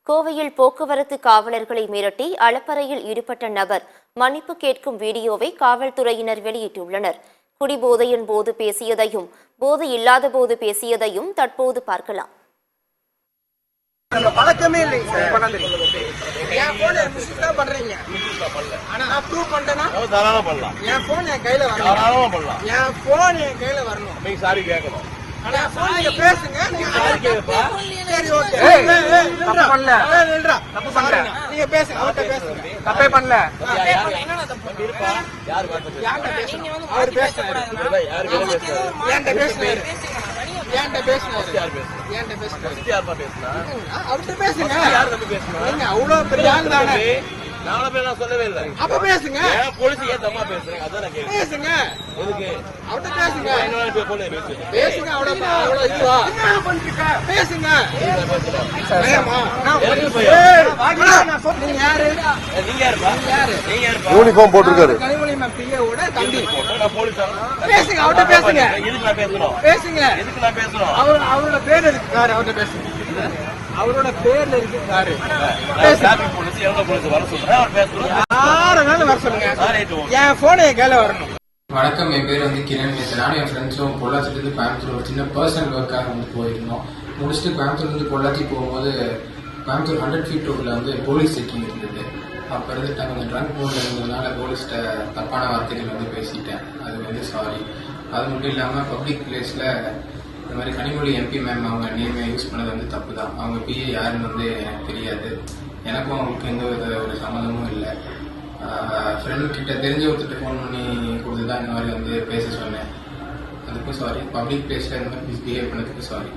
கோவையில் போக்குவரத்து காவலர்களை மிரட்டி அளப்பறையில் ஈடுபட்ட நபர் மன்னிப்பு கேட்கும் வீடியோவை காவல்துறையினர் வெளியிட்டுள்ளனர். குடிபோதையின் போது பேசியதையும் போதை இல்லாத போது பேசியதையும் தற்போது பார்க்கலாம். பழக்கமே இல்லை சார். என் போன் தான் பண்றீங்க. ஆனா நான் ப்ரூவ் பண்ணிட்டேன்னா தாராளமா பண்ணலாம். என் போன் என் கையில வரணும். தாராளமா பண்ணலாம். என் போன் என் கையில வரணும். நீங்க சாரி கேட்கணும். ஆனா போன் நீங்க பேசுங்க. நீங்க சாரி கேப்பா. சரி ஓகே. தப்பு பண்ணல. நில்றா. தப்பு பண்ணல. நீங்க பேசுங்க. அவட்ட பேசுங்க. தப்பே பண்ணல. என்னடா தப்பு இருப்பா? யார் பாத்து? யார்ட்ட பேசுறீங்க? அவர் பேசுறாரு. யார் பேசுறாரு? ஏன்ட்ட பேசுறாரு. ஏன்ட்ட பேசுறாரு. யார் பேசுறாரு? ஏன்ட்ட பேசுறாரு. யார் பா பேசுறா? அவட்ட பேசுங்க. யார் தப்பு பேசுறா? நீங்க அவ்வளவு பெரிய ஆள் தானே. நாளை பேர் நான் சொல்லவே இல்லை. அப்ப பேசுங்க. போலீஸ் ஏன் தம்மா பேசுறீங்க? அதான் நான் கேக்குறேன். பேசுங்க. எதுக்கு? அவட்ட பேசுங்க. என்னோட பேசுங்க. பேசுங்க. அவ்வளவு இதுவா? என்ன பண்றீங்க? பேசுங்க. ஏமா நான் நீங்க யாரு? நீங்க யாருப்பா? நீங்க யாருப்பா? யூனிஃபார்ம் போட்டுருக்காரு. கனிமொழி பிஏவோட தம்பி. நான் போலீஸ். பேசுங்க. அவட்ட பேசுங்க. எதுக்கு நான் பேசணும்? பேசுங்க. எதுக்கு நான் பேசணும்? அவரோட பேர் இருக்கு. அவர்ட்ட பேசுங்க. அவரோட பேர்ல இருக்கு காரு. டிராபிக் போலீஸ் எவ்வளவு போலீஸ் வர சொல்றேன். அவர் பேசுறோம். யாரனாலும் வர சொல்லுங்க. என் போன் என் கையில வரணும். வணக்கம், என் பேர் கிரண். நானும் என் ஃப்ரெண்ட்ஸும் பொள்ளாச்சிலேருந்து கோயம்புத்தூர் ஒரு சின்ன பர்சனல் ஒர்க்காக போயிருந்தோம். முடிச்சுட்டு கோயம்புத்தூர்லேருந்து பொள்ளாச்சி போகும்போது கோயம்புத்தூர் 100 feet ரோட்டில் போலீஸ் செக்கிங் இருந்தது. அப்போ இருந்துட்டு கொஞ்சம் ட்ரங்க் போர்டில் இருந்ததுனால போலீஸ்கிட்ட தப்பான வார்த்தைகள் பேசிட்டேன். அது சாரி. அது மட்டும் இல்லாமல் பப்ளிக் பிளேஸில் இந்த மாதிரி கனிமொழி எம்பி மேம் அவங்க நேமை யூஸ் பண்ணது தப்பு தான். அவங்க பிஏ யாருன்னு எனக்கு தெரியாது. எனக்கும் அவங்களுக்கு எந்த வித ஒரு சம்மந்தமும் இல்லை. ஃப்ரெண்டு கிட்ட தெரிஞ்ச ஒருத்தர் ஃபோன் பண்ணி கொடுத்து தான் இந்த மாதிரி பேச சொன்னேன். அதுக்கும் சாரி. பப்ளிக் பிளேஸில் இந்த மாதிரி மிஸ்பிஹேவ் பண்ணதுக்கு சாரி.